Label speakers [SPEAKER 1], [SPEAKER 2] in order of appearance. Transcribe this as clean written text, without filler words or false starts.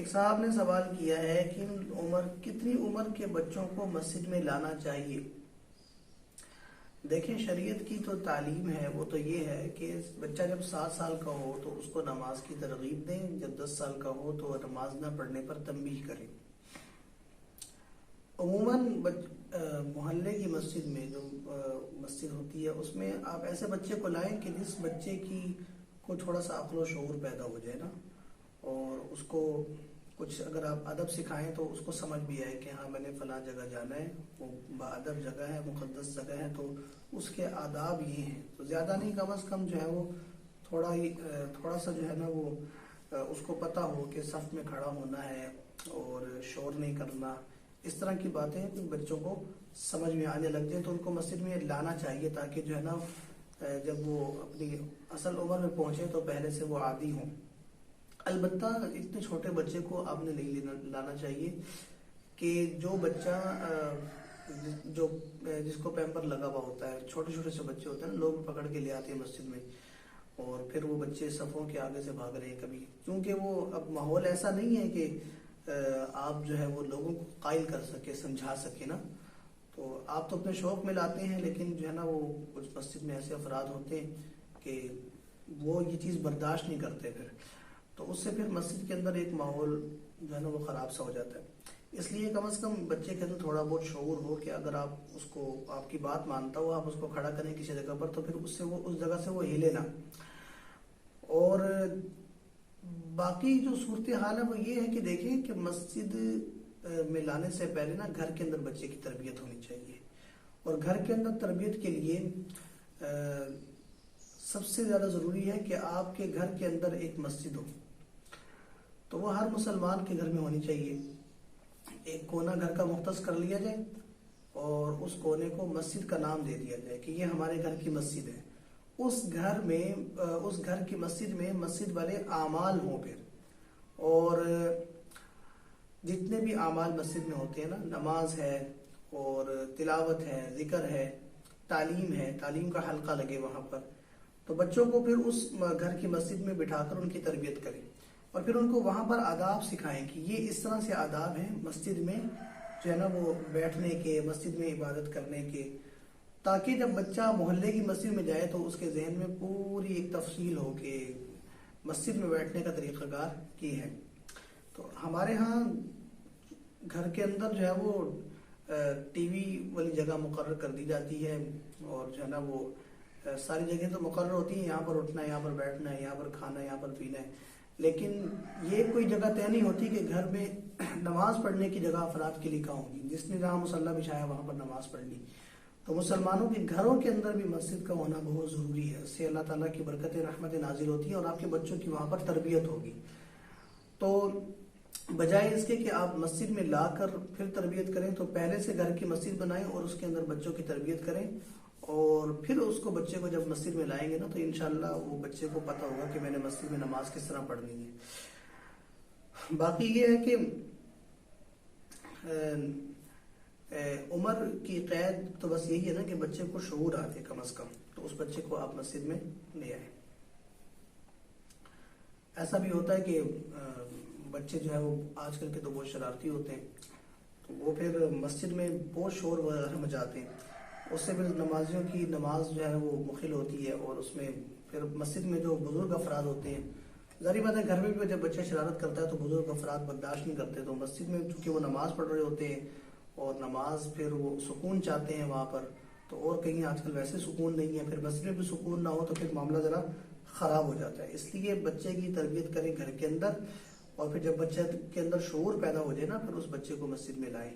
[SPEAKER 1] ایک صاحب نے سوال کیا ہے کہ کتنی عمر کے بچوں کو مسجد میں لانا چاہیے؟ دیکھیں، شریعت کی تو تعلیم ہے وہ تو یہ ہے کہ بچہ جب 7 سال کا ہو تو اس کو نماز کی ترغیب دیں، جب 10 سال کا ہو تو نماز نہ پڑھنے پر تنبیہ کریں۔ عموماً محلے کی مسجد میں جو مسجد ہوتی ہے اس میں آپ ایسے بچے کو لائیں کہ جس بچے کو تھوڑا سا عقل و شعور پیدا ہو جائے نا، اور اس کو کچھ اگر آپ ادب سکھائیں تو اس کو سمجھ بھی آئے کہ ہاں میں نے فلاں جگہ جانا ہے، وہ باادب جگہ ہے، مقدس جگہ ہے، تو اس کے آداب یہ ہیں۔ تو زیادہ نہیں، کم از کم جو ہے وہ تھوڑا سا جو ہے نا وہ اس کو پتہ ہو کہ صف میں کھڑا ہونا ہے اور شور نہیں کرنا، اس طرح کی باتیں بچوں کو سمجھ میں آنے لگ جائیں تو ان کو مسجد میں لانا چاہیے، تاکہ جو ہے نا جب وہ اپنی اصل عمر میں پہنچے تو پہلے سے وہ عادی ہوں۔ البتہ اتنے چھوٹے بچے کو آپ نے نہیں لانا چاہیے کہ جو بچہ جس کو پیمپر لگا ہوا ہوتا ہے، چھوٹے چھوٹے سے بچے ہوتے ہیں نا، لوگ پکڑ کے لے آتے ہیں مسجد میں، اور پھر وہ بچے صفوں کے آگے سے بھاگ رہے ہیں کبھی، کیونکہ وہ اب ماحول ایسا نہیں ہے کہ آپ جو ہے وہ لوگوں کو قائل کر سکے، سمجھا سکے نا۔ تو آپ تو اپنے شوق میں لاتے ہیں، لیکن جو ہے نا وہ کچھ مسجد میں ایسے افراد ہوتے ہیں کہ وہ یہ چیز برداشت نہیں کرتے، پھر تو اس سے پھر مسجد کے اندر ایک ماحول جو ہے نا وہ خراب سا ہو جاتا ہے۔ اس لیے کم از کم بچے کے اندر تھوڑا بہت شعور ہو کہ اگر آپ اس کو، آپ کی بات مانتا ہو، آپ اس کو کھڑا کریں کسی جگہ پر، تو پھر اس جگہ سے وہ ہلے نا۔ اور باقی جو صورتحال ہے وہ یہ ہے کہ دیکھیں کہ مسجد میں لانے سے پہلے نا گھر کے اندر بچے کی تربیت ہونی چاہیے، اور گھر کے اندر تربیت کے لیے سب سے زیادہ ضروری ہے کہ آپ کے گھر کے اندر ایک مسجد ہو، تو وہ ہر مسلمان کے گھر میں ہونی چاہیے۔ ایک کونا گھر کا مختص کر لیا جائے اور اس کونے کو مسجد کا نام دے دیا جائے کہ یہ ہمارے گھر کی مسجد ہے۔ اس گھر کی مسجد میں مسجد والے اعمال ہوں پھر، اور جتنے بھی اعمال مسجد میں ہوتے ہیں نا، نماز ہے اور تلاوت ہے، ذکر ہے، تعلیم کا حلقہ لگے وہاں پر، تو بچوں کو پھر اس گھر کی مسجد میں بٹھا کر ان کی تربیت کریں، اور پھر ان کو وہاں پر آداب سکھائیں کہ یہ اس طرح سے آداب ہیں مسجد میں جو ہے نا وہ بیٹھنے کے، مسجد میں عبادت کرنے کے، تاکہ جب بچہ محلے کی مسجد میں جائے تو اس کے ذہن میں پوری ایک تفصیل ہو کہ مسجد میں بیٹھنے کا طریقہ کار کی ہے۔ تو ہمارے ہاں گھر کے اندر جو ہے وہ ٹی وی والی جگہ مقرر کر دی جاتی ہے، اور جو ہے نا وہ ساری جگہیں تو مقرر ہوتی ہیں، یہاں پر اٹھنا ہے، یہاں پر بیٹھنا ہے، یہاں پر کھانا ہے، یہاں پر پینا ہے، لیکن یہ کوئی جگہ طے نہیں ہوتی کہ گھر میں نماز پڑھنے کی جگہ افراد کے لیے کہاں ہوگی، جس نے جہاں مصلی بچھایا وہاں پر نماز پڑھنی۔ تو مسلمانوں کے گھروں کے اندر بھی مسجد کا ہونا بہت ضروری ہے، اس سے اللہ تعالیٰ کی برکت رحمت نازل ہوتی ہے اور آپ کے بچوں کی وہاں پر تربیت ہوگی۔ تو بجائے اس کے کہ آپ مسجد میں لا کر پھر تربیت کریں، تو پہلے سے گھر کی مسجد بنائیں اور اس کے اندر بچوں کی تربیت کریں، اور پھر اس کو بچے کو جب مسجد میں لائیں گے نا تو انشاءاللہ وہ بچے کو پتہ ہوگا کہ میں نے مسجد میں نماز کس طرح پڑھنی ہے۔ باقی یہ ہے کہ عمر کی قید تو بس یہی ہے نا کہ بچے کو شعور آتے کم از کم، تو اس بچے کو آپ مسجد میں لے آئیں۔ ایسا بھی ہوتا ہے کہ بچے جو ہے وہ آج کل کے تو بہت شرارتی ہوتے ہیں، تو وہ پھر مسجد میں بہت شور وغیرہ مچاتے ہیں، اس سے پھر نمازیوں کی نماز جو ہے وہ مخل ہوتی ہے، اور اس میں پھر مسجد میں جو بزرگ افراد ہوتے ہیں، ظاہر بات ہے گھر میں بھی جب بچہ شرارت کرتا ہے تو بزرگ افراد برداشت نہیں کرتے، تو مسجد میں چونکہ وہ نماز پڑھ رہے ہوتے ہیں اور نماز پھر وہ سکون چاہتے ہیں وہاں پر، تو اور کہیں آج کل ویسے سکون نہیں ہے، پھر مسجد میں بھی سکون نہ ہو تو پھر معاملہ ذرا خراب ہو جاتا ہے۔ اس لیے بچے کی تربیت کریں گھر کے اندر، اور پھر جب بچے کے اندر شعور پیدا ہو جائے نا پھر اس بچے کو مسجد میں لائیں۔